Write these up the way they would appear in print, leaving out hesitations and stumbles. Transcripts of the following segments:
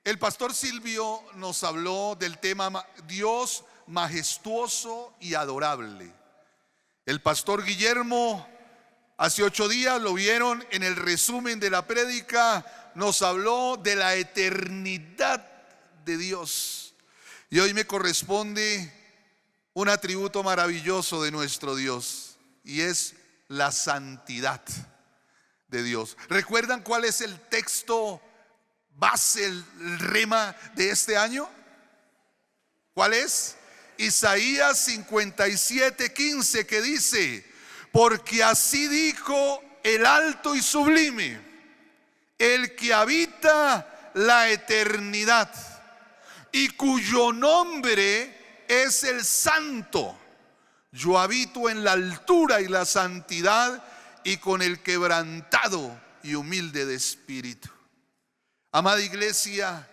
El pastor Silvio nos habló del tema Dios majestuoso y adorable. El pastor Guillermo, hace 8 días, lo vieron en el resumen de la prédica, nos habló de la eternidad de Dios. Y hoy me corresponde un atributo maravilloso de nuestro Dios, y es la santidad de Dios. ¿Recuerdan cuál es el texto base, el rema de este año? ¿Cuál es? Isaías 57:15, que dice: porque así dijo el alto y sublime, el que habita la eternidad y cuyo nombre es el Santo. Yo habito en la altura y la santidad, y con el quebrantado y humilde de espíritu. Amada iglesia,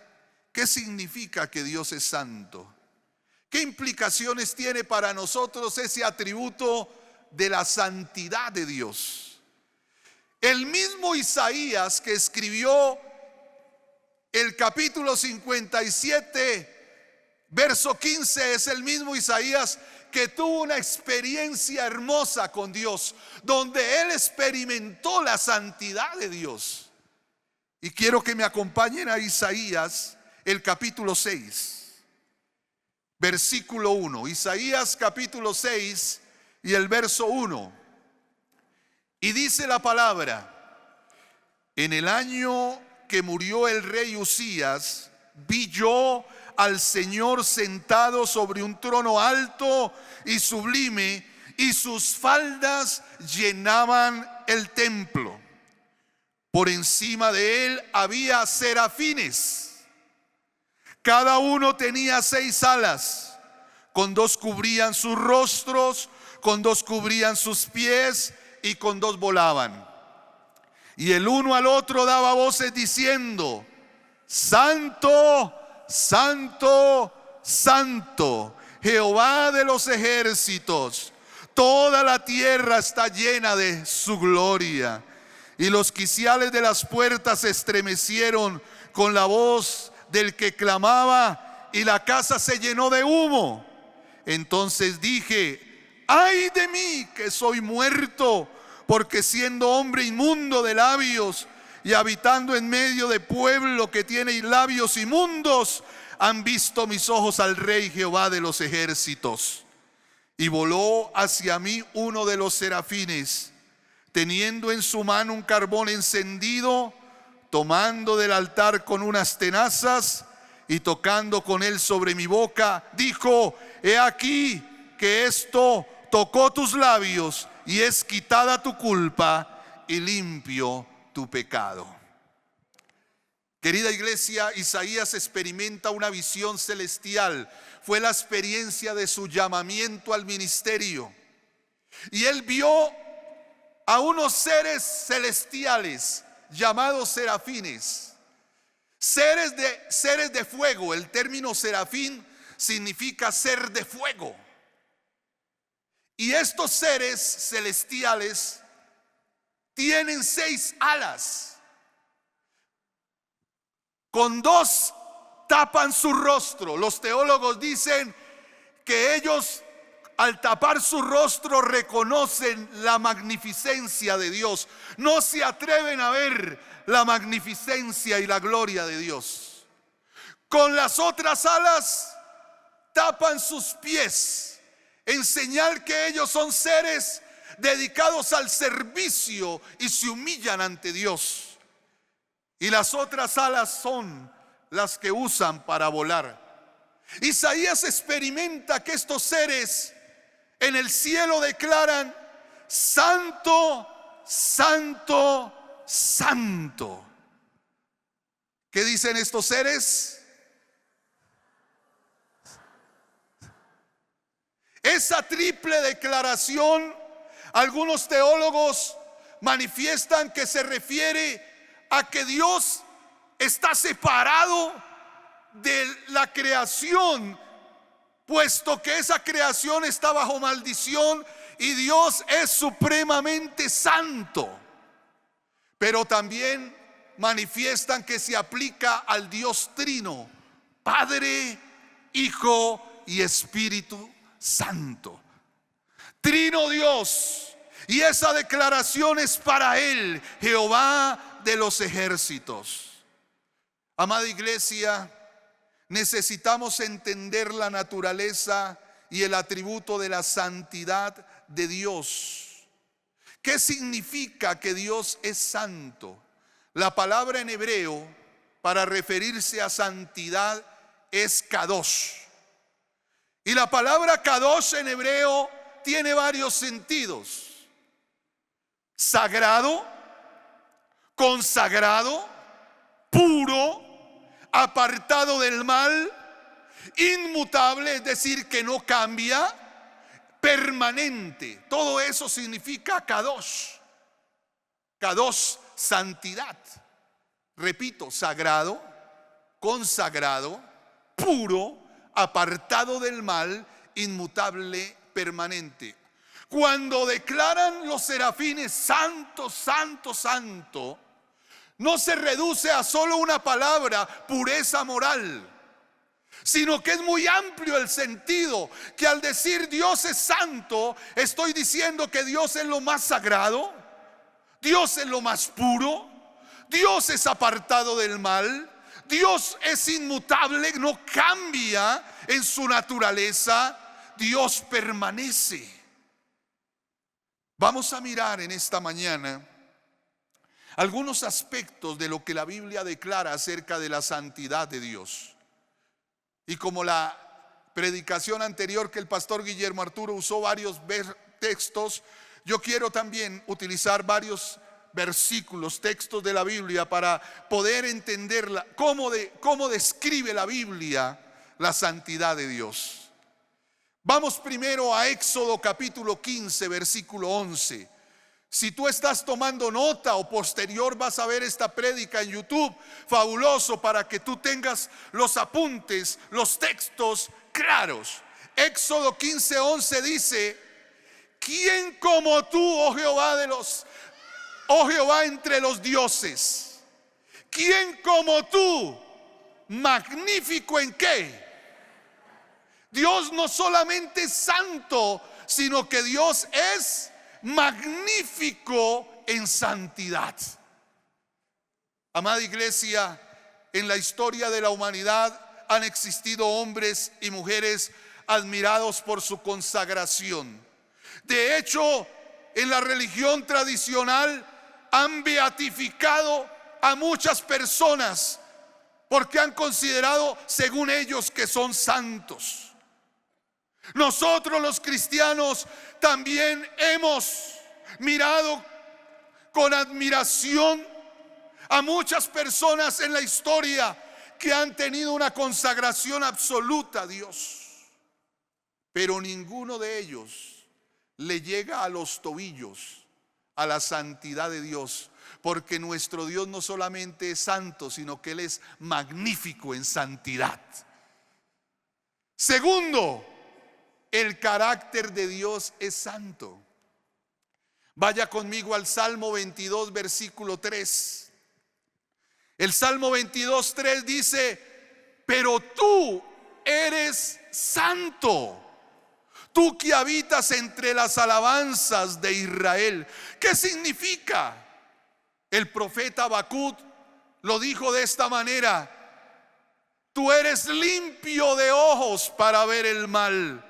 ¿qué significa que Dios es santo? ¿Qué implicaciones tiene para nosotros ese atributo de la santidad de Dios? El mismo Isaías, que escribió el capítulo 57, verso 15, es el mismo Isaías que tuvo una experiencia hermosa con Dios, donde él experimentó la santidad de Dios. Y quiero que me acompañen a Isaías, el capítulo 6, versículo 1. Isaías capítulo 6 y el verso 1. Y dice la palabra: en el año que murió el rey Usías, vi yo al Señor sentado sobre un trono alto y sublime, y sus faldas llenaban el templo. Por encima de él había serafines. Cada uno tenía 6 alas. Con 2 cubrían sus rostros, con 2 cubrían sus pies, y con 2 volaban. Y el uno al otro daba voces diciendo: Santo, Santo, Santo, Jehová de los ejércitos, toda la tierra está llena de su gloria. Y los quiciales de las puertas se estremecieron con la voz del que clamaba, y la casa se llenó de humo. Entonces dije: ay de mí, que soy muerto, porque siendo hombre inmundo de labios y habitando en medio de pueblo que tiene labios inmundos, han visto mis ojos al Rey Jehová de los ejércitos. Y voló hacia mí uno de los serafines, teniendo en su mano un carbón encendido, tomando del altar con unas tenazas y tocando con él sobre mi boca, dijo: he aquí que esto tocó tus labios, y es quitada tu culpa y limpio tu pecado. Querida iglesia, Isaías experimenta una visión celestial. Fue la experiencia de su llamamiento al ministerio, y él vio a unos seres celestiales llamados serafines, seres de fuego. El término serafín significa ser de fuego. Y estos seres celestiales tienen 6 alas. Con 2 tapan su rostro. Los teólogos dicen que ellos, al tapar su rostro, reconocen la magnificencia de Dios. No se atreven a ver la magnificencia y la gloria de Dios. Con las otras alas tapan sus pies, en señal que ellos son seres dedicados al servicio y se humillan ante Dios. Y las otras alas son las que usan para volar. Isaías experimenta que estos seres en el cielo declaran: Santo, Santo, Santo. ¿Qué dicen estos seres? Esa triple declaración, algunos teólogos manifiestan que se refiere a que Dios está separado de la creación, puesto que esa creación está bajo maldición y Dios es supremamente santo. Pero también manifiestan que se aplica al Dios Trino, Padre, Hijo y Espíritu Santo. Trino Dios, y esa declaración es para Él, Jehová de los ejércitos. Amada iglesia, necesitamos entender la naturaleza y el atributo de la santidad de Dios. ¿Qué significa que Dios es santo? La palabra en hebreo para referirse a santidad es kadosh. Y la palabra kadosh en hebreo tiene varios sentidos: sagrado, consagrado, puro, apartado del mal, inmutable, es decir, que no cambia, permanente. Todo eso significa kadosh. Kadosh, santidad. Repito, sagrado, consagrado, puro, apartado del mal, inmutable, permanente. Cuando declaran los serafines santo, santo, santo, no se reduce a solo una palabra, pureza moral, sino que es muy amplio el sentido, que al decir Dios es santo, estoy diciendo que Dios es lo más sagrado, Dios es lo más puro, Dios es apartado del mal, Dios es inmutable, no cambia en su naturaleza, Dios permanece. Vamos a mirar en esta mañana algunos aspectos de lo que la Biblia declara acerca de la santidad de Dios. Y como la predicación anterior que el pastor Guillermo Arturo usó varios textos, yo quiero también utilizar varios versículos, textos de la Biblia para poder entender cómo describe la Biblia la santidad de Dios. Vamos primero a Éxodo capítulo 15, versículo 11. Si tú estás tomando nota o posterior vas a ver esta prédica en YouTube, fabuloso, para que tú tengas los apuntes, los textos claros. Éxodo 15, 11 dice: ¿quién como tú, oh Jehová entre los dioses? ¿Quién como tú, magnífico en qué? Dios no solamente es santo, sino que Dios es magnífico en santidad. Amada iglesia, en la historia de la humanidad han existido hombres y mujeres admirados por su consagración. De hecho, en la religión tradicional han beatificado a muchas personas porque han considerado, según ellos, que son santos. Nosotros los cristianos también hemos mirado con admiración a muchas personas en la historia que han tenido una consagración absoluta a Dios, pero ninguno de ellos le llega a los tobillos a la santidad de Dios, porque nuestro Dios no solamente es santo, sino que Él es magnífico en santidad. Segundo, el carácter de Dios es santo. Vaya conmigo al Salmo 22, versículo 3. El Salmo 22, 3 dice: pero tú eres santo, tú que habitas entre las alabanzas de Israel. ¿Qué significa? El profeta Habacuc lo dijo de esta manera: tú eres limpio de ojos para ver el mal.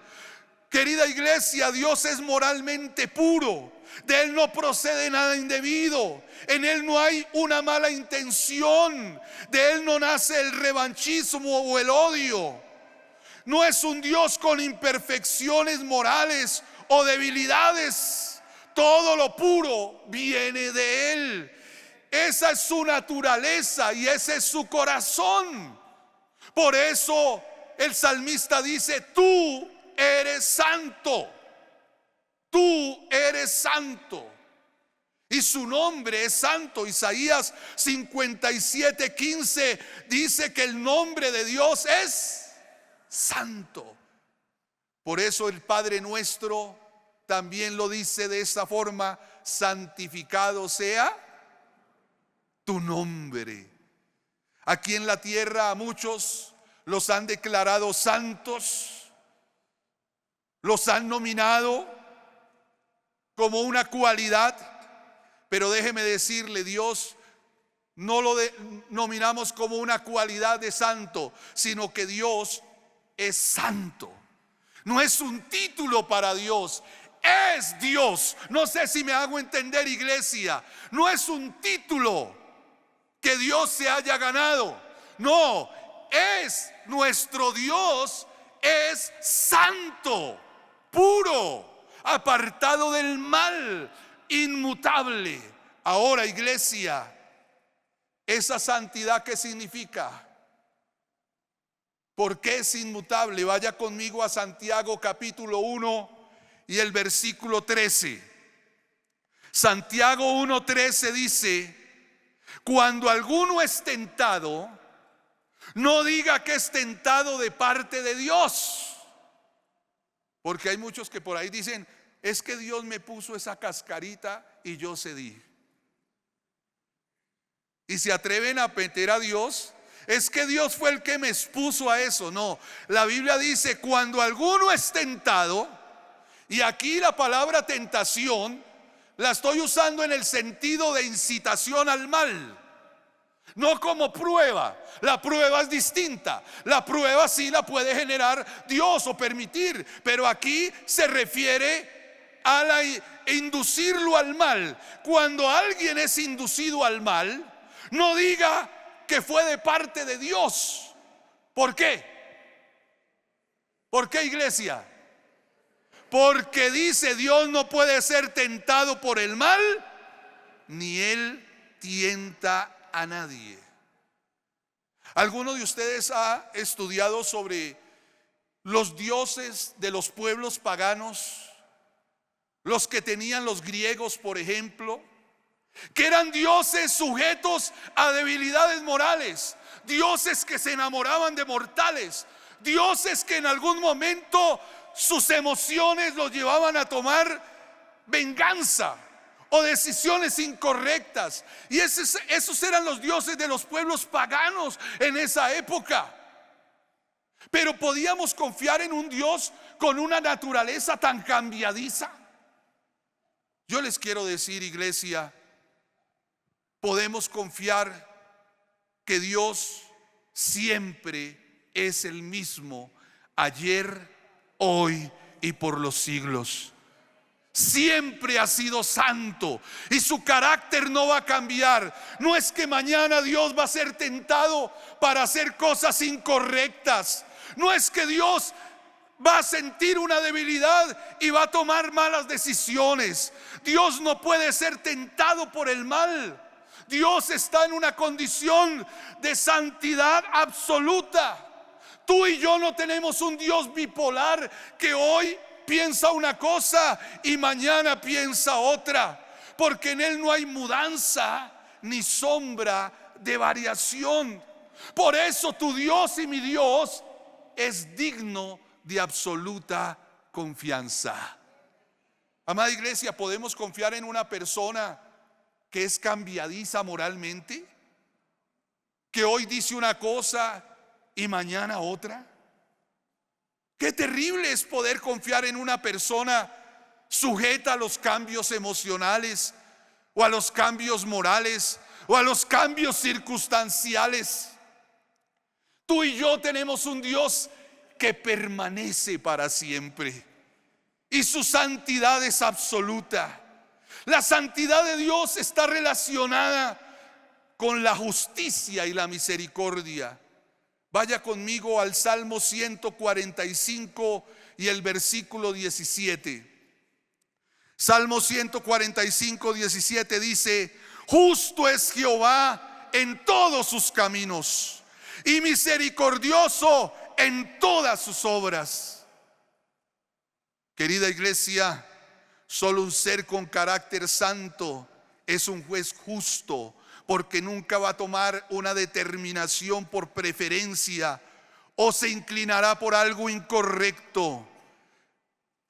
Querida iglesia, Dios es moralmente puro. De Él no procede nada indebido. En Él no hay una mala intención. De Él no nace el revanchismo o el odio. No es un Dios con imperfecciones morales o debilidades. Todo lo puro viene de Él. Esa es su naturaleza y ese es su corazón. Por eso el salmista dice: tú eres santo, tú eres santo, y su nombre es santo. Isaías 57:15 dice que el nombre de Dios es santo. Por eso el Padre nuestro también lo dice de esta forma: santificado sea tu nombre. Aquí en la tierra a muchos los han declarado santos, los han nominado como una cualidad, pero déjeme decirle, Dios no lo nominamos como una cualidad de santo, sino que Dios es santo. No es un título para Dios, es Dios. No sé si me hago entender, iglesia. No es un título que Dios se haya ganado. No, es nuestro Dios, es santo, puro, apartado del mal, inmutable. Ahora, iglesia, esa santidad, ¿qué significa? ¿Por qué es inmutable? Vaya conmigo a Santiago capítulo 1 y el versículo 13. Santiago 1:13 dice: cuando alguno es tentado, no diga que es tentado de parte de Dios. Porque hay muchos que por ahí dicen: es que Dios me puso esa cascarita y yo cedí. Y se atreven a meter a Dios. Es que Dios fue el que me expuso a eso. No, la Biblia dice: cuando alguno es tentado, y aquí la palabra tentación la estoy usando en el sentido de incitación al mal, no como prueba. La prueba es distinta. La prueba sí la puede generar Dios o permitir, pero aquí se refiere a inducirlo al mal. Cuando alguien es inducido al mal, no diga que fue de parte de Dios. ¿Por qué? ¿Por qué, iglesia? Porque dice: Dios no puede ser tentado por el mal, ni Él tienta a nadie. ¿Alguno de ustedes ha estudiado sobre los dioses de los pueblos paganos? Los que tenían los griegos, por ejemplo, que eran dioses sujetos a debilidades morales, dioses que se enamoraban de mortales, dioses que en algún momento sus emociones los llevaban a tomar venganza o decisiones incorrectas. Y esos eran los dioses de los pueblos paganos en esa época. Pero podíamos confiar en un Dios con una naturaleza tan cambiadiza. Yo les quiero decir, iglesia, podemos confiar que Dios siempre es el mismo, ayer, hoy y por los siglos. Siempre ha sido santo y su carácter no va a cambiar. No es que mañana Dios va a ser tentado para hacer cosas incorrectas. No es que Dios va a sentir una debilidad y va a tomar malas decisiones. Dios no puede ser tentado por el mal. Dios está en una condición de santidad absoluta. Tú y yo no tenemos un Dios bipolar que hoy piensa una cosa y mañana piensa otra, porque en Él no hay mudanza ni sombra de variación. Por eso tu Dios y mi Dios es digno de absoluta confianza. Amada iglesia, ¿podemos confiar en una persona que es cambiadiza moralmente? Que hoy dice una cosa y mañana otra. Qué terrible es poder confiar en una persona sujeta a los cambios emocionales o a los cambios morales o a los cambios circunstanciales. Tú y yo tenemos un Dios que permanece para siempre y su santidad es absoluta. La santidad de Dios está relacionada con la justicia y la misericordia. Vaya conmigo al Salmo 145 y el versículo 17. Salmo 145, 17 dice: justo es Jehová en todos sus caminos y misericordioso en todas sus obras. Querida iglesia, solo un ser con carácter santo es un juez justo, porque nunca va a tomar una determinación por preferencia o se inclinará por algo incorrecto.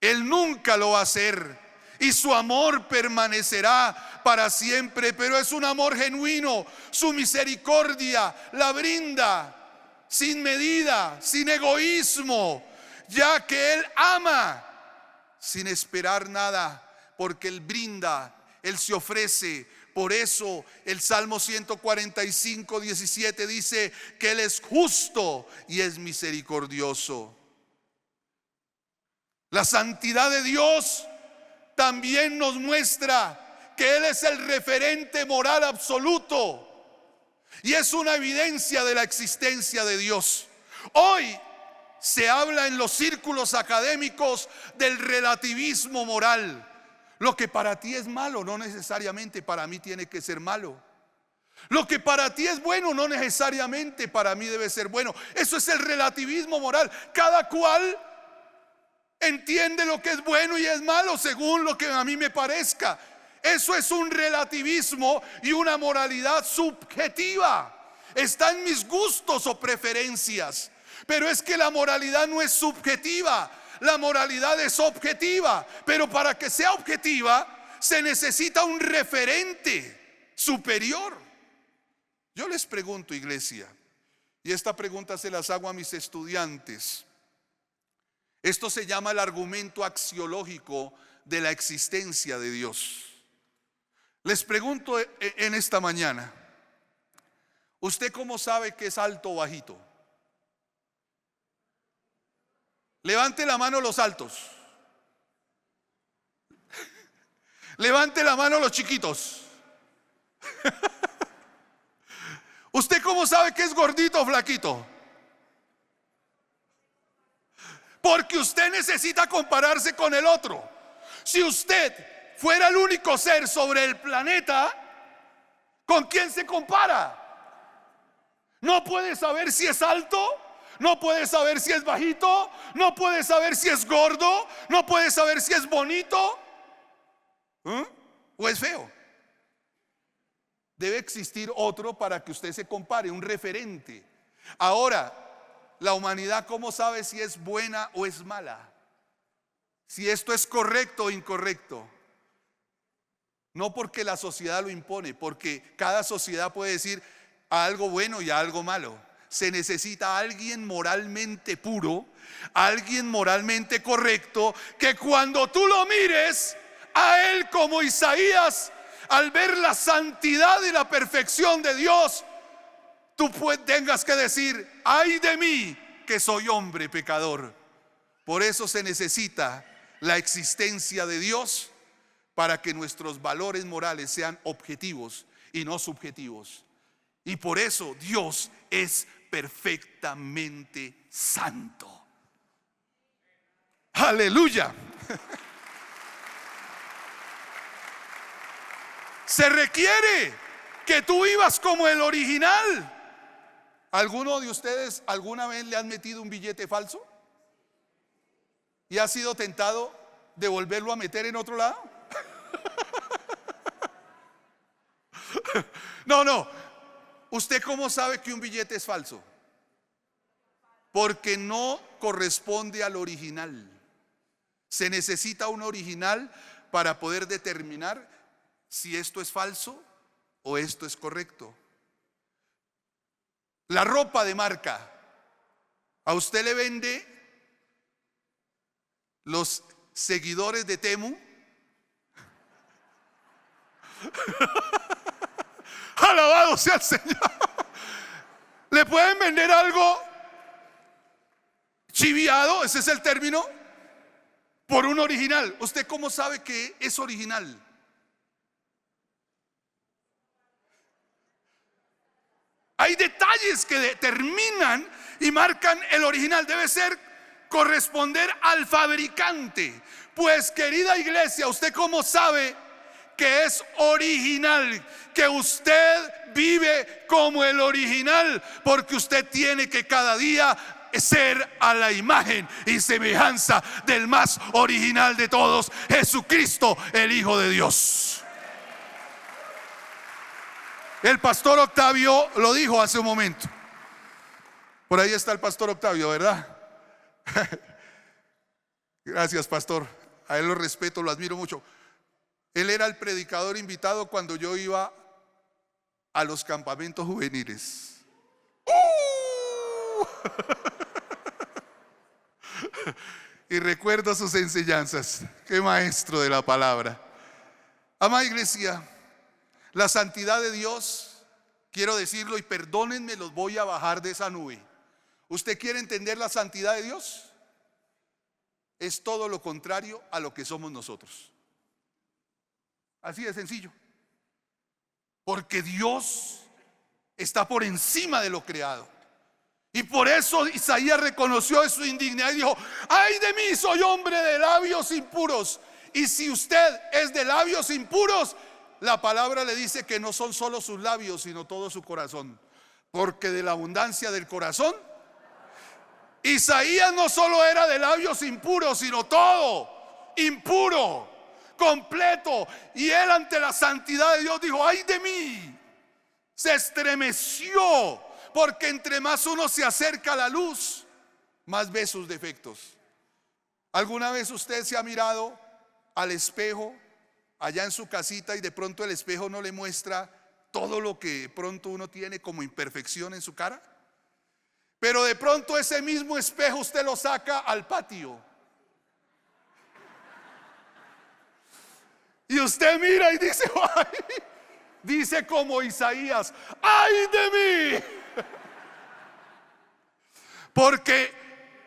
Él nunca lo va a hacer. y su amor permanecerá para siempre. Pero es un amor genuino. Su misericordia la brinda sin medida, sin egoísmo, ya que Él ama sin esperar nada, porque Él brinda, Él se ofrece. Por eso el Salmo 145, 17 dice que Él es justo y es misericordioso. La santidad de Dios también nos muestra que Él es el referente moral absoluto y es una evidencia de la existencia de Dios. Hoy se habla en los círculos académicos del relativismo moral. Lo que para ti es malo no necesariamente para mí tiene que ser malo. Lo que para ti es bueno no necesariamente para mí debe ser bueno. Eso es el relativismo moral. Cada cual entiende lo que es bueno y es malo según lo que a mí me parezca. Eso es un relativismo y una moralidad subjetiva. Está en mis gustos o preferencias. Pero es que la moralidad no es subjetiva, la moralidad es objetiva. Pero para que sea objetiva se necesita un referente superior. Yo les pregunto, iglesia, y esta pregunta se las hago a mis estudiantes. Esto se llama el argumento axiológico de la existencia de Dios. Les pregunto en esta mañana, ¿usted cómo sabe que es alto o bajito? Levante la mano los altos. Levante la mano los chiquitos. ¿Usted cómo sabe que es gordito o flaquito? Porque usted necesita compararse con el otro. Si usted fuera el único ser sobre el planeta, ¿con quién se compara? No puede saber si es alto, no puede saber si es bajito, no puede saber si es gordo, no puede saber si es bonito o es feo. Debe existir otro para que usted se compare, un referente. Ahora, la humanidad, ¿cómo sabe si es buena o es mala? Si esto es correcto o incorrecto. No porque la sociedad lo impone, porque cada sociedad puede decir a algo bueno y a algo malo. Se necesita alguien moralmente puro, alguien moralmente correcto, que cuando tú lo mires a él como Isaías, al ver la santidad y la perfección de Dios, tú tengas que decir: ay de mí que soy hombre pecador. Por eso se necesita la existencia de Dios para que nuestros valores morales sean objetivos y no subjetivos. Y por eso Dios es perfectamente santo. Aleluya. Se requiere que tú vivas como el original. ¿Alguno de ustedes alguna vez le han metido un billete falso y ha sido tentado de volverlo a meter en otro lado? No. ¿Usted cómo sabe que un billete es falso? Porque no corresponde al original. Se necesita un original para poder determinar si esto es falso o esto es correcto. La ropa de marca, a usted le vende los seguidores de Temu. Alabado sea el Señor. Le pueden vender algo chiviado, ese es el término, por un original. ¿Usted cómo sabe que es original? Hay detalles que determinan y marcan el original. Debe ser corresponder al fabricante. Pues, querida iglesia, ¿usted cómo sabe que es original? Que usted vive como el original, porque usted tiene que cada día ser a la imagen y semejanza del más original de todos, Jesucristo, el Hijo de Dios. El pastor Octavio lo dijo hace un momento. Por ahí está el pastor Octavio, ¿verdad? Gracias, pastor. A él lo respeto, lo admiro mucho. Él era el predicador invitado cuando yo iba a los campamentos juveniles. Y recuerdo sus enseñanzas. Qué maestro de la palabra. Amada iglesia, la santidad de Dios, quiero decirlo y perdónenme, los voy a bajar de esa nube. ¿Usted quiere entender la santidad de Dios? Es todo lo contrario a lo que somos nosotros. Así de sencillo. Porque Dios está por encima de lo creado. Y por eso Isaías reconoció su indignidad y dijo: ay de mí, soy hombre de labios impuros. Y si usted es de labios impuros, la palabra le dice que no son solo sus labios, sino todo su corazón. Porque de la abundancia del corazón. Isaías no solo era de labios impuros, sino todo impuro, completo. Y él, ante la santidad de Dios, dijo: ay de mí. Se estremeció, porque entre más uno se acerca a la luz, más ve sus defectos. ¿Alguna vez usted se ha mirado al espejo allá en su casita y de pronto el espejo no le muestra todo lo que de pronto uno tiene como imperfección en su cara? Pero de pronto ese mismo espejo usted lo saca al patio y usted mira y dice: ay, dice como Isaías: ay de mí. Porque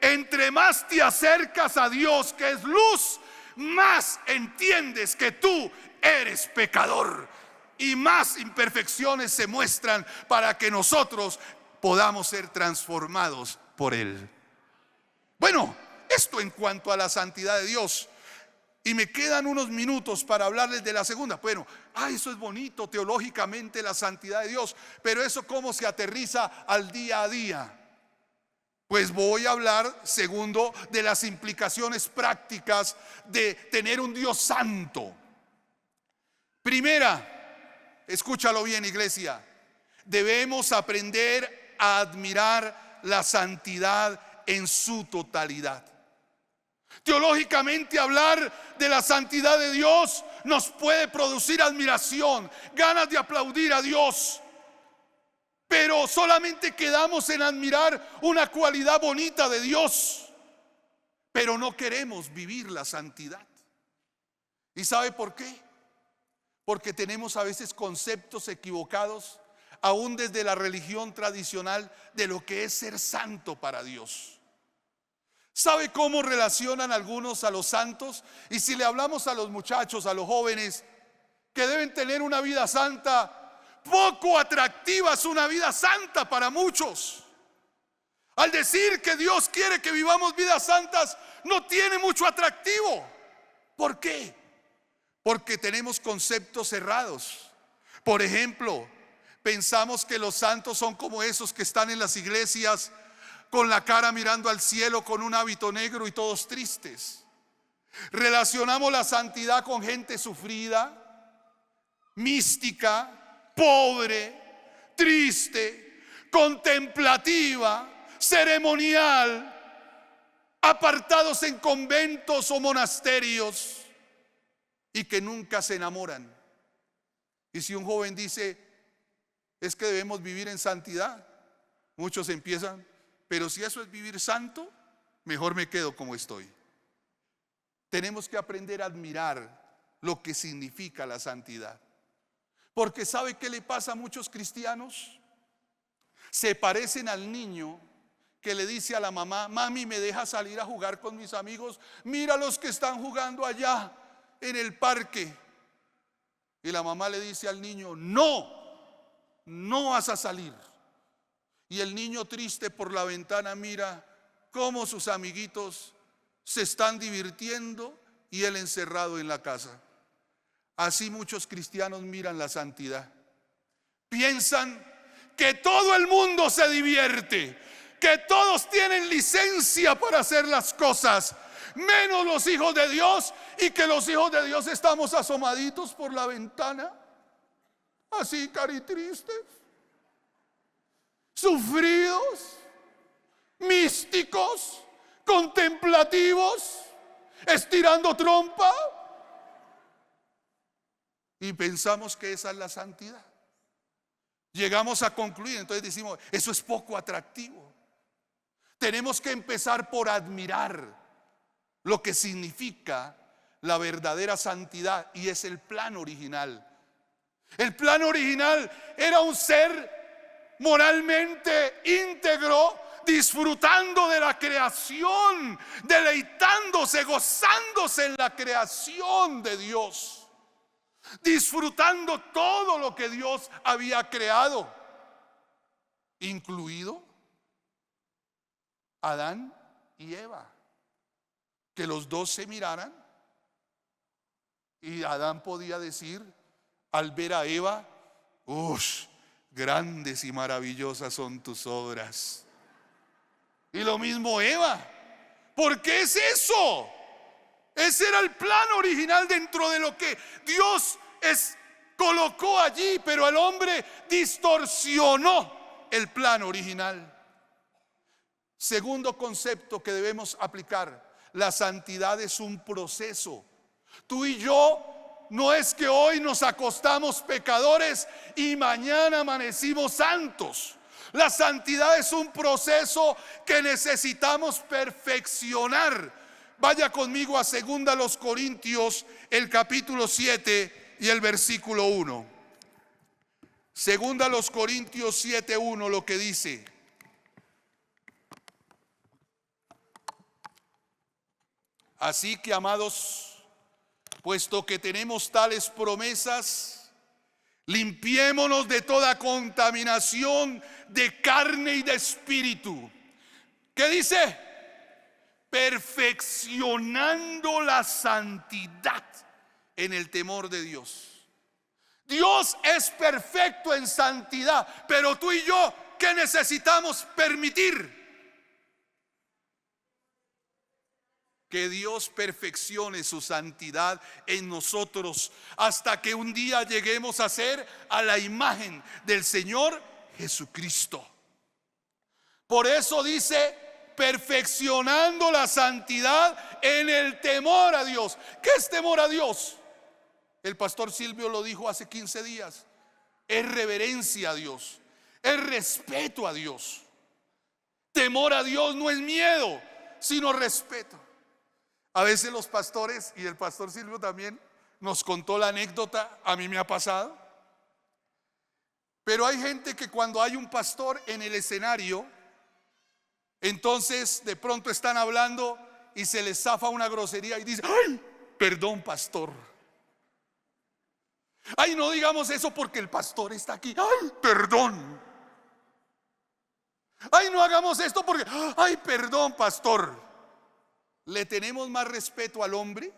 entre más te acercas a Dios, que es luz, más entiendes que tú eres pecador y más imperfecciones se muestran para que nosotros podamos ser transformados por Él. Bueno, esto en cuanto a la santidad de Dios. Y me quedan unos minutos para hablarles de la segunda. Bueno, eso es bonito teológicamente, la santidad de Dios, pero eso cómo se aterriza al día a día. Pues voy a hablar, segundo, de las implicaciones prácticas de tener un Dios santo. Primera, escúchalo bien, iglesia, debemos aprender a admirar la santidad en su totalidad. Teológicamente, hablar de la santidad de Dios nos puede producir admiración, ganas de aplaudir a Dios. Pero solamente quedamos en admirar una cualidad bonita de Dios, pero no queremos vivir la santidad. ¿Y sabe por qué? Porque tenemos a veces conceptos equivocados, aún desde la religión tradicional, de lo que es ser santo para Dios. ¿Sabe cómo relacionan algunos a los santos? Y si le hablamos a los muchachos, a los jóvenes, que deben tener una vida santa, poco atractiva es una vida santa para muchos. Al decir que Dios quiere que vivamos vidas santas, no tiene mucho atractivo. ¿Por qué? Porque tenemos conceptos cerrados. Por ejemplo, pensamos que los santos son como esos que están en las iglesias con la cara mirando al cielo, con un hábito negro y todos tristes. Relacionamos la santidad con gente sufrida, mística, pobre, triste, contemplativa, ceremonial, apartados en conventos o monasterios y que nunca se enamoran. Y si un joven dice: es que debemos vivir en santidad, muchos empiezan: pero si eso es vivir santo, mejor me quedo como estoy. Tenemos que aprender a admirar lo que significa la santidad. Porque ¿sabe qué le pasa a muchos cristianos? Se parecen al niño que le dice a la mamá: mami, ¿me deja salir a jugar con mis amigos? Mira los que están jugando allá en el parque. Y la mamá le dice al niño: no, no vas a salir. Y el niño, triste, por la ventana mira cómo sus amiguitos se están divirtiendo y él encerrado en la casa. Así muchos cristianos miran la santidad. Piensan que todo el mundo se divierte, que todos tienen licencia para hacer las cosas, menos los hijos de Dios, y que los hijos de Dios estamos asomaditos por la ventana, así caritristes, sufridos, místicos, contemplativos, estirando trompa. Y pensamos que esa es la santidad. Llegamos a concluir, entonces decimos, eso es poco atractivo. Tenemos que empezar por admirar lo que significa la verdadera santidad, y es el plan original. El plan original era un ser moralmente íntegro, disfrutando de la creación, deleitándose, gozándose en la creación de Dios, disfrutando todo lo que Dios había creado, incluido Adán y Eva, que los dos se miraran, y Adán podía decir al ver a Eva: ¡ush! Grandes y maravillosas son tus obras. Y lo mismo Eva. ¿Por qué es eso? Ese era el plan original dentro de lo que Dios colocó allí, pero el hombre distorsionó el plan original. Segundo concepto que debemos aplicar: la santidad es un proceso. Tú y yo, no es que hoy nos acostamos pecadores y mañana amanecimos santos. La santidad es un proceso que necesitamos perfeccionar. Vaya conmigo a 2 Corintios, el capítulo 7 y el versículo 1. 2 Corintios 7:1, lo que dice: así que, amados, puesto que tenemos tales promesas, limpiémonos de toda contaminación de carne y de espíritu. ¿Qué dice? Perfeccionando la santidad en el temor de Dios. Dios es perfecto en santidad, pero tú y yo, ¿qué necesitamos permitir? Que Dios perfeccione su santidad en nosotros, hasta que un día lleguemos a ser a la imagen del Señor Jesucristo. Por eso dice: perfeccionando la santidad en el temor a Dios. ¿Qué es temor a Dios? El pastor Silvio lo dijo hace 15 días. Es reverencia a Dios, es respeto a Dios. Temor a Dios no es miedo, sino respeto. A veces los pastores, y el pastor Silvio también nos contó la anécdota, a mí me ha pasado. Pero hay gente que cuando hay un pastor en el escenario, entonces de pronto están hablando y se les zafa una grosería y dice: ¡ay, perdón, pastor! ¡Ay, no digamos eso porque el pastor está aquí! ¡Ay, perdón! ¡Ay, no hagamos esto porque! ¡ay, perdón, pastor! ¿Le tenemos más respeto al hombre?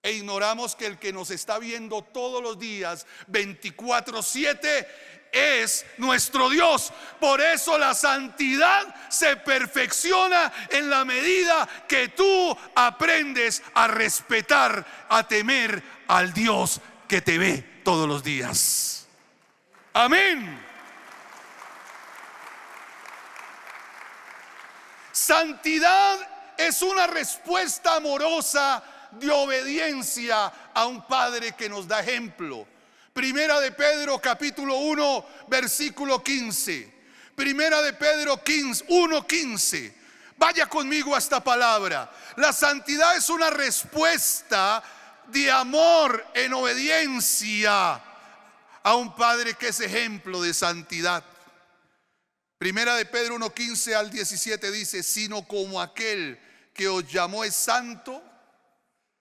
E ignoramos que el que nos está viendo todos los días 24/7 es nuestro Dios. Por eso la santidad se perfecciona en la medida que tú aprendes a respetar, a temer al Dios que te ve todos los días. Amén. Santidad es una respuesta amorosa de obediencia a un Padre que nos da ejemplo. Primera de Pedro capítulo 1 versículo 15. Primera de Pedro 1:15. Vaya conmigo a esta palabra. La santidad es una respuesta de amor en obediencia a un Padre que es ejemplo de santidad. Primera de Pedro 1:15 al 17 dice: sino como aquel que os llamó es santo,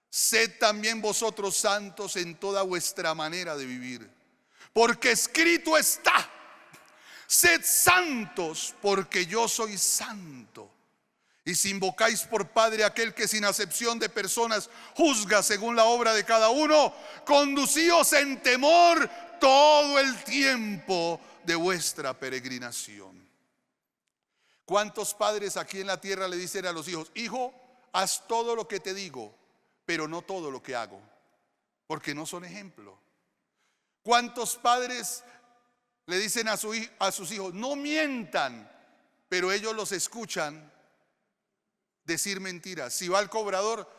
sed también vosotros santos en toda vuestra manera de vivir. Porque escrito está: sed santos porque yo soy santo. Y si invocáis por Padre aquel que sin acepción de personas juzga según la obra de cada uno, conducíos en temor todo el tiempo de vuestra peregrinación. ¿Cuántos padres aquí en la tierra le dicen a los hijos: hijo, haz todo lo que te digo, pero no todo lo que hago? Porque no son ejemplo. ¿Cuántos padres le dicen a sus hijos: no mientan, pero ellos los escuchan decir mentiras? Si va al cobrador,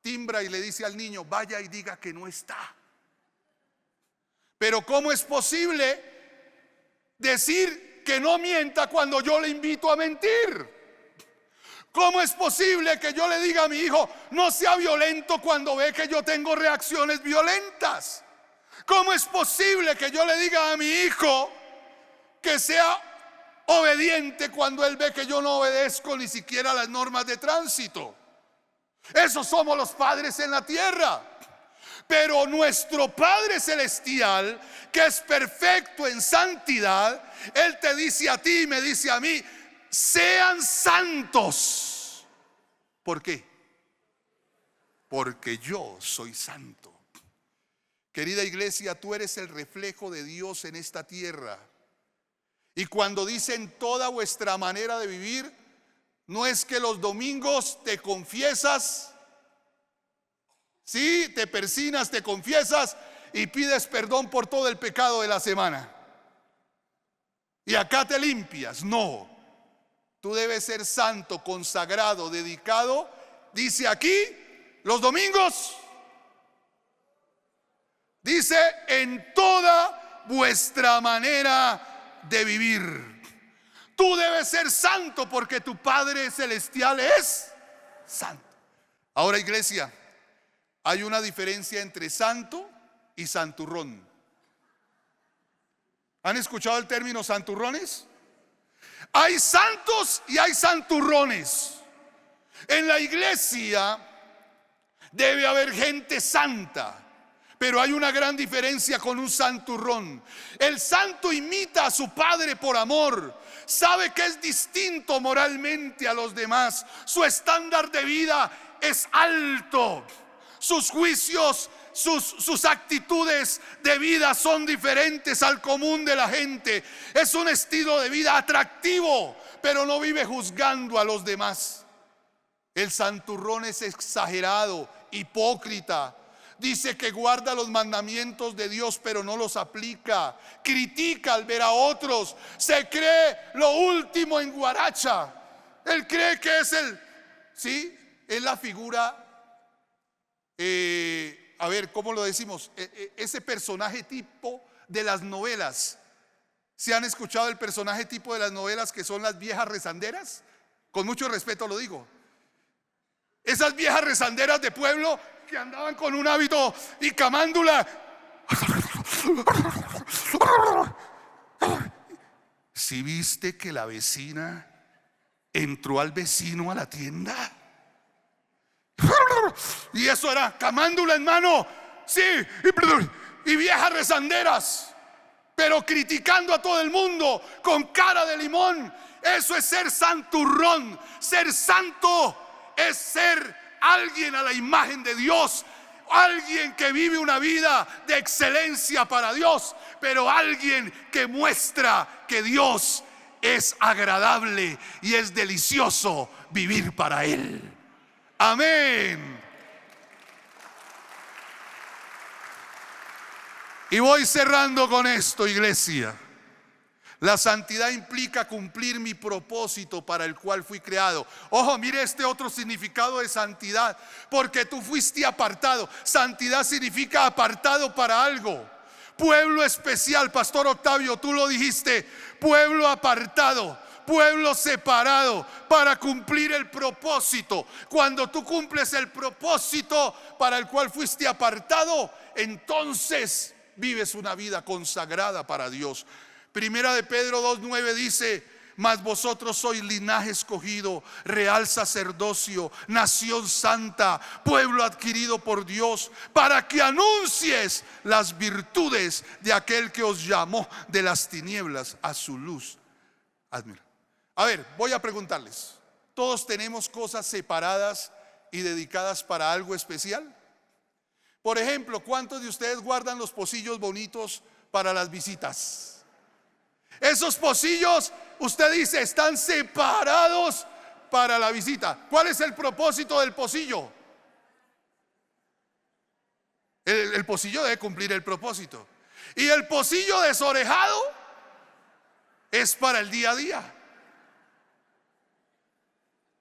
timbra y le dice al niño: vaya y diga que no está. Pero ¿cómo es posible decir que no mienta cuando yo le invito a mentir? ¿Cómo es posible que yo le diga a mi hijo no sea violento cuando ve que yo tengo reacciones violentas? ¿Cómo es posible que yo le diga a mi hijo que sea obediente cuando él ve que yo no obedezco ni siquiera las normas de tránsito? Esos somos los padres en la tierra. Pero nuestro Padre Celestial, que es perfecto en santidad, Él te dice a ti y me dice a mí: sean santos. ¿Por qué? Porque yo soy santo. Querida iglesia, tú eres el reflejo de Dios en esta tierra. Y cuando dicen toda vuestra manera de vivir, no es que los domingos te confiesas, sí, te persinas, te confiesas y pides perdón por todo el pecado de la semana. Y acá te limpias. No, tú debes ser santo, consagrado, dedicado. Dice aquí, los domingos, dice en toda vuestra manera de vivir. Tú debes ser santo porque tu Padre Celestial es santo. Ahora, iglesia, hay una diferencia entre santo y santurrón. ¿Han escuchado el término santurrones? Hay santos y hay santurrones. En la iglesia debe haber gente santa, pero hay una gran diferencia con un santurrón. El santo imita a su padre por amor, sabe que es distinto moralmente a los demás, su estándar de vida es alto, sus juicios, sus actitudes de vida son diferentes al común de la gente. Es un estilo de vida atractivo, pero no vive juzgando a los demás. El santurrón es exagerado, hipócrita. Dice que guarda los mandamientos de Dios, pero no los aplica. Critica al ver a otros. Se cree lo último en guaracha. Él cree que es es la figura, a ver, ¿cómo lo decimos? Ese personaje tipo de las novelas. ¿Se han escuchado el personaje tipo de las novelas que son las viejas rezanderas? Con mucho respeto lo digo. Esas viejas rezanderas de pueblo que andaban con un hábito y camándula. ¿Sí viste que la vecina entró al vecino a la tienda? Y eso era camándula en mano. Sí, y viejas rezanderas, pero criticando a todo el mundo con cara de limón. Eso es ser santurrón. Ser santo es ser alguien a la imagen de Dios, alguien que vive una vida de excelencia para Dios, pero alguien que muestra que Dios es agradable y es delicioso vivir para Él. Amén. Y voy cerrando con esto, iglesia. La santidad implica cumplir mi propósito para el cual fui creado. Ojo, mire este otro significado de santidad, porque tú fuiste apartado. Santidad significa apartado para algo. Pueblo especial, Pastor Octavio, tú lo dijiste. Pueblo apartado, pueblo separado para cumplir el propósito. Cuando tú cumples el propósito para el cual fuiste apartado, entonces vives una vida consagrada para Dios. Primera de Pedro 2:9 dice: mas vosotros sois linaje escogido, real sacerdocio, nación santa, pueblo adquirido por Dios, para que anuncies las virtudes de aquel que os llamó de las tinieblas a su luz. Admira. A ver, voy a preguntarles: ¿todos tenemos cosas separadas y dedicadas para algo especial? Por ejemplo, ¿cuántos de ustedes guardan los pocillos bonitos para las visitas? Esos pocillos, usted dice, están separados para la visita. ¿Cuál es el propósito del pocillo? El pocillo debe cumplir el propósito. Y el pocillo desorejado es para el día a día.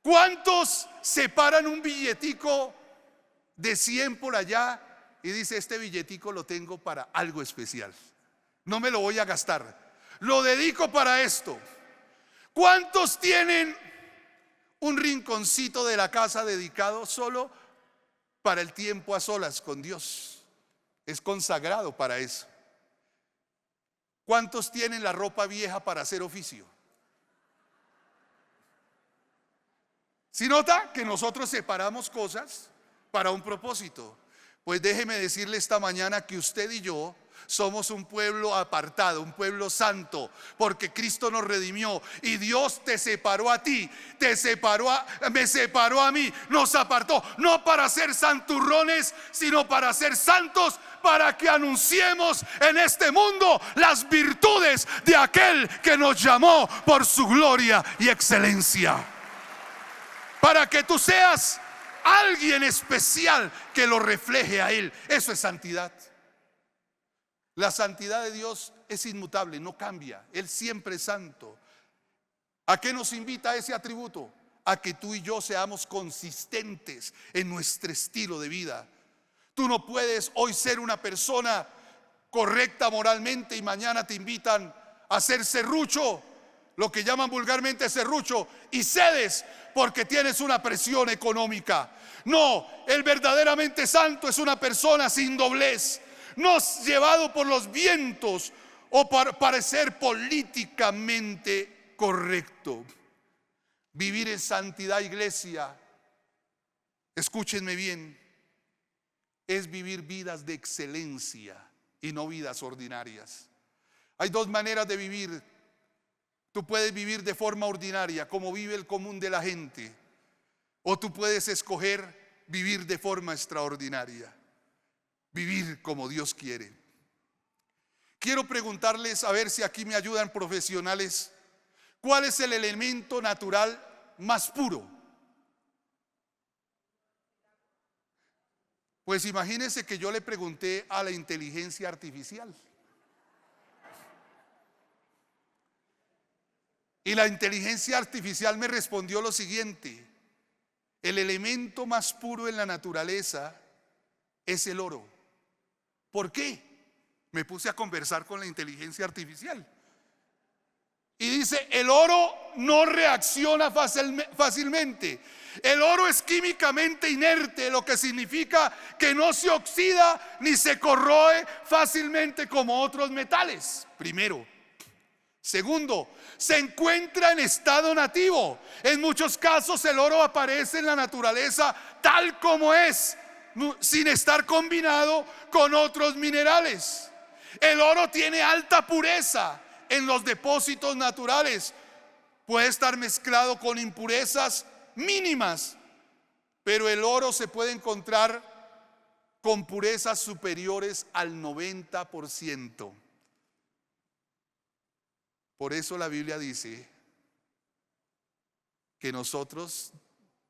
¿Cuántos separan un billetico de 100 por allá y dice: este billetico lo tengo para algo especial? no me lo voy a gastar, lo dedico para esto. ¿Cuántos tienen un rinconcito de la casa dedicado solo para el tiempo a solas con Dios? Es consagrado para eso. ¿Cuántos tienen la ropa vieja para hacer oficio? ¿Sí nota que nosotros separamos cosas para un propósito? Pues déjeme decirle esta mañana que usted y yo somos un pueblo apartado, un pueblo santo, porque Cristo nos redimió y Dios te separó a ti, me separó a mí, nos apartó, no para ser santurrones, sino para ser santos, para que anunciemos en este mundo las virtudes de aquel que nos llamó por su gloria y excelencia. Para que tú seas alguien especial que lo refleje a Él. Eso es santidad. La santidad de Dios es inmutable, no cambia. Él siempre es santo. ¿A qué nos invita ese atributo? A que tú y yo seamos consistentes en nuestro estilo de vida. Tú no puedes hoy ser una persona correcta moralmente y mañana te invitan a ser serrucho, lo que llaman vulgarmente serrucho, y cedes porque tienes una presión económica. No, el verdaderamente santo es una persona sin doblez, no llevado por los vientos o para parecer políticamente correcto. Vivir en santidad, iglesia, escúchenme bien, es vivir vidas de excelencia y no vidas ordinarias. Hay dos maneras de vivir. Tú puedes vivir de forma ordinaria, como vive el común de la gente, o tú puedes escoger vivir de forma extraordinaria, vivir como Dios quiere. Quiero preguntarles, a ver si aquí me ayudan profesionales, ¿cuál es el elemento natural más puro? Pues imagínense que yo le pregunté a la inteligencia artificial. Y la inteligencia artificial me respondió lo siguiente: el elemento más puro en la naturaleza es el oro. ¿Por qué? Me puse a conversar con la inteligencia artificial. Y dice, el oro no reacciona fácilmente. El oro es químicamente inerte, lo que significa que no se oxida ni se corroe fácilmente como otros metales. Primero. Segundo, se encuentra en estado nativo. En muchos casos el oro aparece en la naturaleza tal como es, sin estar combinado con otros minerales. El oro tiene alta pureza en los depósitos naturales. Puede estar mezclado con impurezas mínimas, pero el oro se puede encontrar con purezas superiores al 90%. Por eso la Biblia dice que nosotros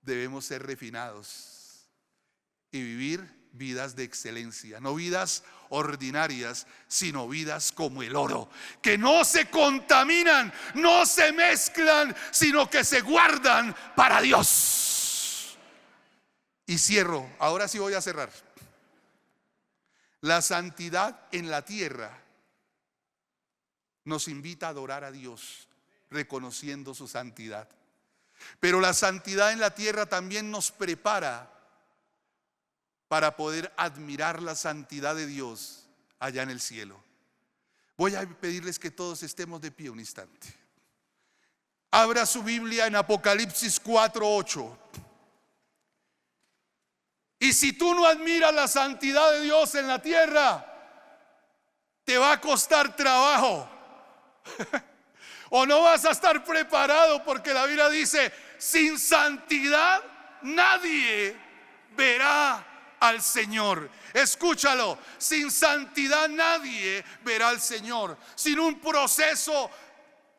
debemos ser refinados y vivir vidas de excelencia, no vidas ordinarias, sino vidas como el oro, que no se contaminan, no se mezclan, sino que se guardan para Dios. Y cierro, ahora sí voy a cerrar. La santidad en la tierra nos invita a adorar a Dios, reconociendo su santidad. Pero la santidad en la tierra también nos prepara para poder admirar la santidad de Dios allá en el cielo. Voy a pedirles que todos estemos de pie un instante. Abra su Biblia en Apocalipsis 4:8. Y si tú no admiras la santidad de Dios en la tierra, te va a costar trabajo. O no vas a estar preparado, porque la Biblia dice, sin santidad nadie verá al Señor. Escúchalo, sin santidad nadie verá al Señor. Sin un proceso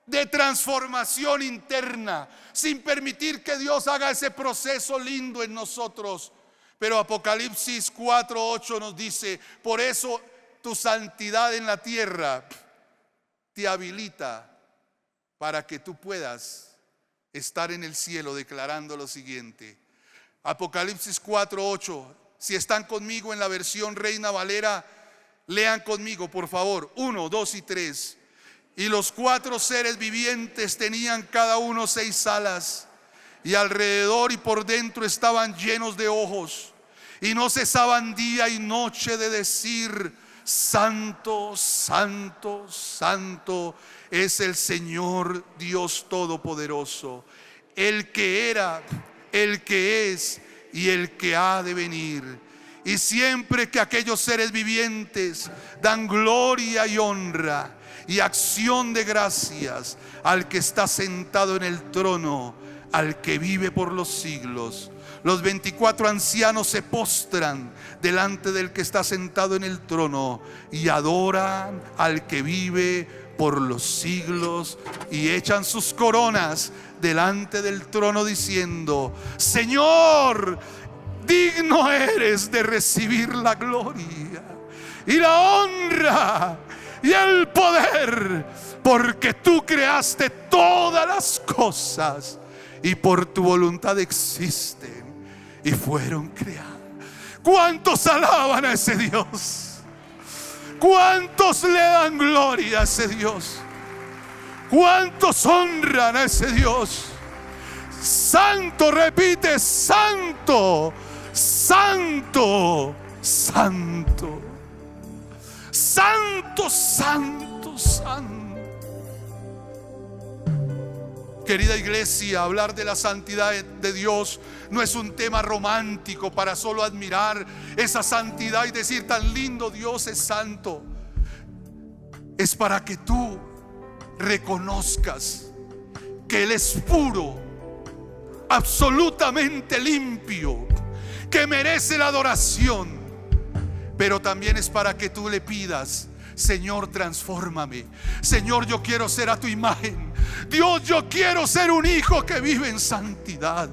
de transformación interna, sin permitir que Dios haga ese proceso lindo en nosotros. Pero Apocalipsis 4:8 nos dice, por eso tu santidad en la tierra te habilita para que tú puedas estar en el cielo declarando lo siguiente. Apocalipsis 4:8. Si están conmigo en la versión Reina Valera, Lean conmigo, por favor. 1, 2 y 3. Y los 4 seres vivientes tenían cada uno 6 alas, y alrededor y por dentro estaban llenos de ojos, y no cesaban día y noche de decir: Santo, santo, santo es el Señor Dios Todopoderoso, el que era, el que es y el que ha de venir. Y siempre que aquellos seres vivientes dan gloria y honra y acción de gracias al que está sentado en el trono, al que vive por los siglos, los 24 ancianos se postran delante del que está sentado en el trono y adoran al que vive por los siglos, y echan sus coronas delante del trono diciendo: Señor, digno eres de recibir la gloria y la honra y el poder, porque tú creaste todas las cosas y por tu voluntad existen y fueron creadas. ¿Cuántos alaban a ese Dios? ¿Cuántos le dan gloria a ese Dios? ¿Cuántos honran a ese Dios? Santo, repite: santo, santo, santo, santo, santo, santo. Querida iglesia, hablar de la santidad de Dios no es un tema romántico para solo admirar esa santidad y decir: tan lindo Dios es santo. Es para que tú reconozcas que Él es puro, absolutamente limpio, que merece la adoración. Pero también es para que tú le pidas: Señor, transfórmame. Señor, yo quiero ser a tu imagen. Dios, yo quiero ser un hijo que vive en santidad.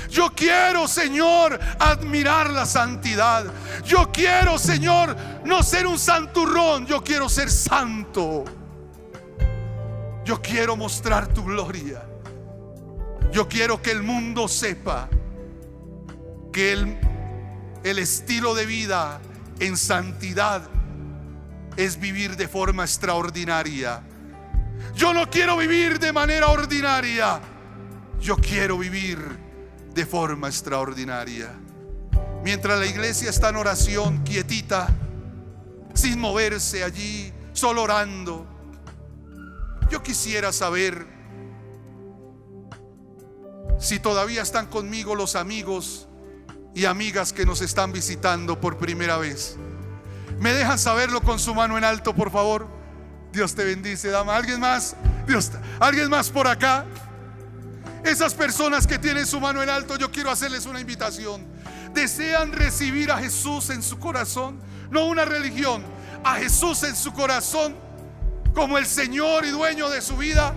Yo quiero, Señor, admirar la santidad. Yo quiero, Señor, no ser un santurrón. Yo quiero ser santo. Yo quiero mostrar tu gloria. Yo quiero que el mundo sepa que el estilo de vida en santidad es vivir de forma extraordinaria. Yo no quiero vivir de manera ordinaria. Yo quiero vivir de forma extraordinaria. Mientras la iglesia está en oración, quietita, sin moverse allí, solo orando, yo quisiera saber si todavía están conmigo los amigos y amigas que nos están visitando por primera vez. ¿Me dejan saberlo con su mano en alto, por favor? Dios te bendice, dama. ¿Alguien más? ¿Alguien más por acá? Esas personas que tienen su mano en alto, yo quiero hacerles una invitación. ¿Desean recibir a Jesús en su corazón? No una religión, a Jesús en su corazón como el Señor y dueño de su vida.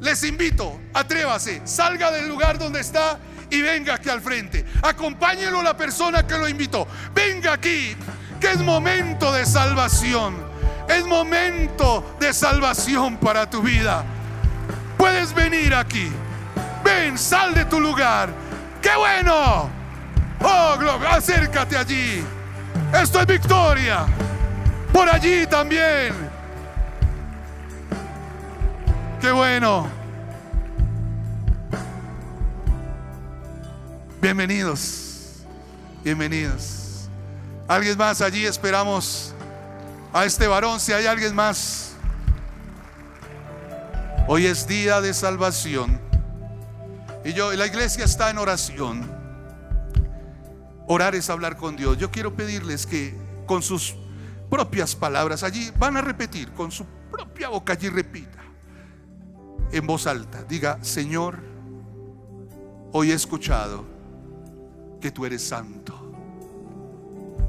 Les invito, atrévase, salga del lugar donde está y venga aquí al frente. Acompáñelo a la persona que lo invitó. Venga aquí, que es momento de salvación. Es momento de salvación para tu vida. Puedes venir aquí. Ven, sal de tu lugar. ¡Qué bueno! Oh, gloria, acércate allí. Esto es victoria. Por allí también. ¡Qué bueno! Bienvenidos. Bienvenidos. ¿Alguien más allí? Esperamos a este varón, si hay alguien más. Hoy es día de salvación y la iglesia está en oración. Orar es hablar con Dios. Yo quiero pedirles que con sus propias palabras, allí van a repetir, con su propia boca, allí repita en voz alta, diga: Señor, hoy he escuchado que tú eres santo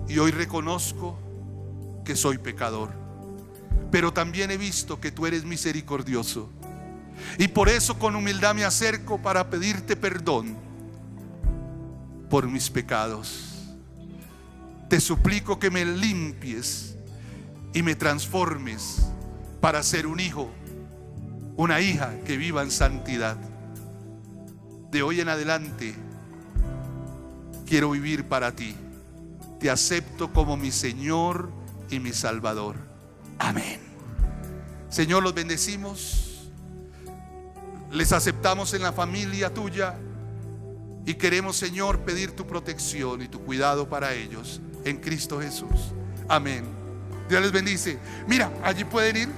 y hoy reconozco que soy pecador, pero también he visto que tú eres misericordioso, y por eso con humildad me acerco para pedirte perdón por mis pecados. Te suplico que me limpies y me transformes para ser un hijo, una hija que viva en santidad. De hoy en adelante quiero vivir para ti. Te acepto como mi Señor y mi Salvador. Amén. Señor, los bendecimos, les aceptamos en la familia tuya y queremos, Señor, pedir tu protección y tu cuidado para ellos en Cristo Jesús. Amén. Dios les bendice. Mira, allí pueden ir.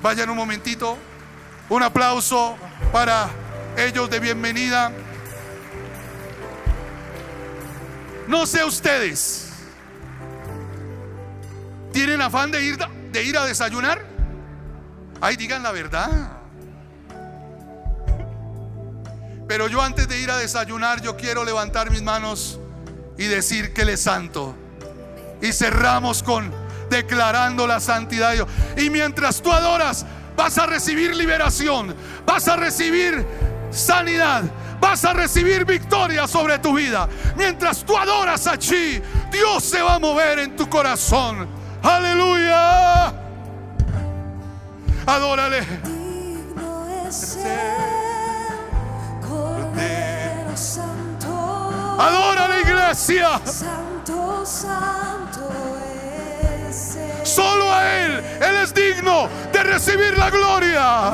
Vayan un momentito. Un aplauso para ellos de bienvenida. No sé ustedes, ¿tienen afán de ir a desayunar? Ay, digan la verdad. Pero yo, antes de ir a desayunar, yo quiero levantar mis manos y decir que Él es santo. Y cerramos con declarando la santidad de Dios. Y mientras tú adoras, vas a recibir liberación, vas a recibir sanidad, vas a recibir victoria sobre tu vida. Mientras tú adoras allí, Dios se va a mover en tu corazón. Aleluya. Adórale. Digno es el Cordero Santo. Adórale, iglesia. Santo, santo es Él. Solo a Él es digno de recibir la gloria.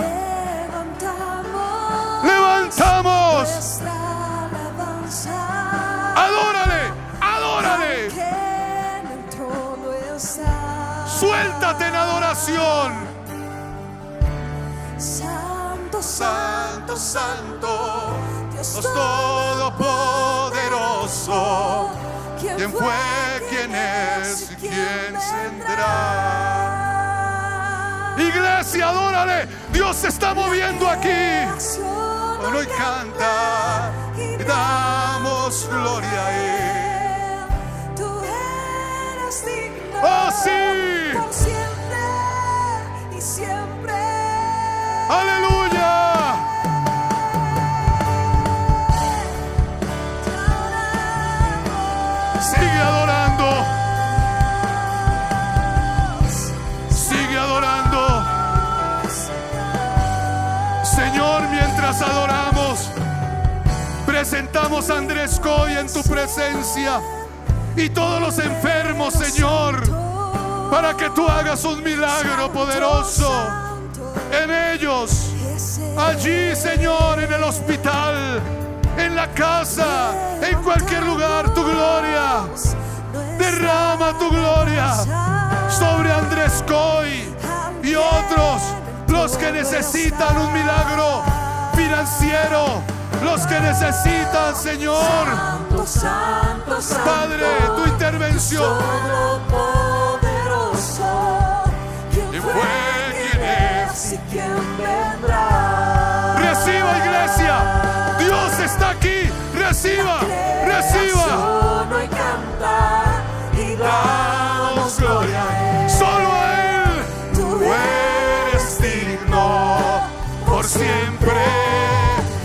Levantamos nuestra alabanza. Adórale, adórale. Que en el trono está. Suéltate en adoración. Santo, Santo, santo, Dios Dios todopoderoso. ¿Quién fue, quién es y quién vendrá? Iglesia, adórale. Dios se está moviendo aquí. Honor y canta y damos gloria a Él. Tú eres digno. Oh, sí. Por siempre y siempre. Aleluya. Sigue adorando. Sigue adorando. Señor, mientras adoramos, presentamos a Andrés Coy en tu presencia y todos los enfermos, Señor, para que tú hagas un milagro poderoso en ellos, allí, Señor, en el hospital, en la casa, en cualquier lugar. Tu gloria, derrama tu gloria sobre Andrés Coy y otros, los que necesitan un milagro financiero, los que necesitan, Señor, Padre, tu intervención. ¿Quién fue, quién es y quién vendrá? Reciba, iglesia, Dios está aquí. Reciba, reciba. Uno y canta y Damos gloria a Él. Solo a Él. Tú eres digno por siempre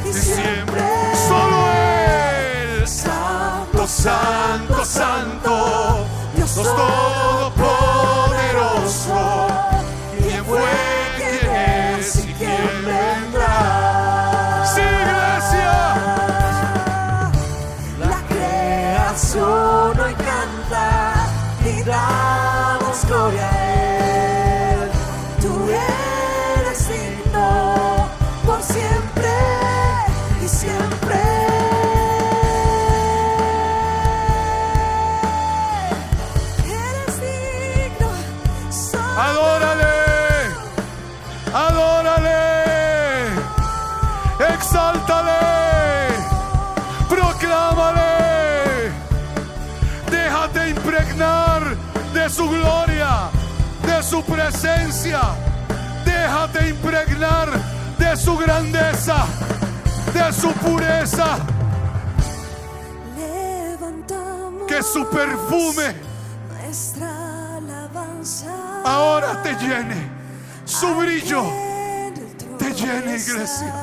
y siempre. Solo Él. Santo, santo, santo, Dios todopoderoso. ¿Quién fue, quién es y quién vendrá? Sí, iglesia. La creación hoy canta y damos gloria a Él. Tú eres digno por siempre y siempre. Eres digno. Adórale, adórale, exáltale, proclámale, déjate impregnar de su gloria, de su presencia, déjate impregnar de su grandeza, de su pureza, Levantamos que su perfume nuestra alabanza. ahora te llene, su brillo te llene, iglesia,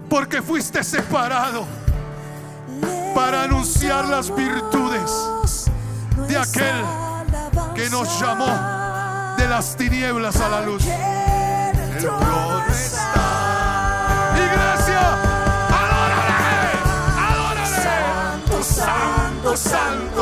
porque fuiste separado para anunciar las virtudes de aquel que nos llamó de las tinieblas a la luz. El trono está. Iglesia, adórale, adórale. Santo, santo, Santo,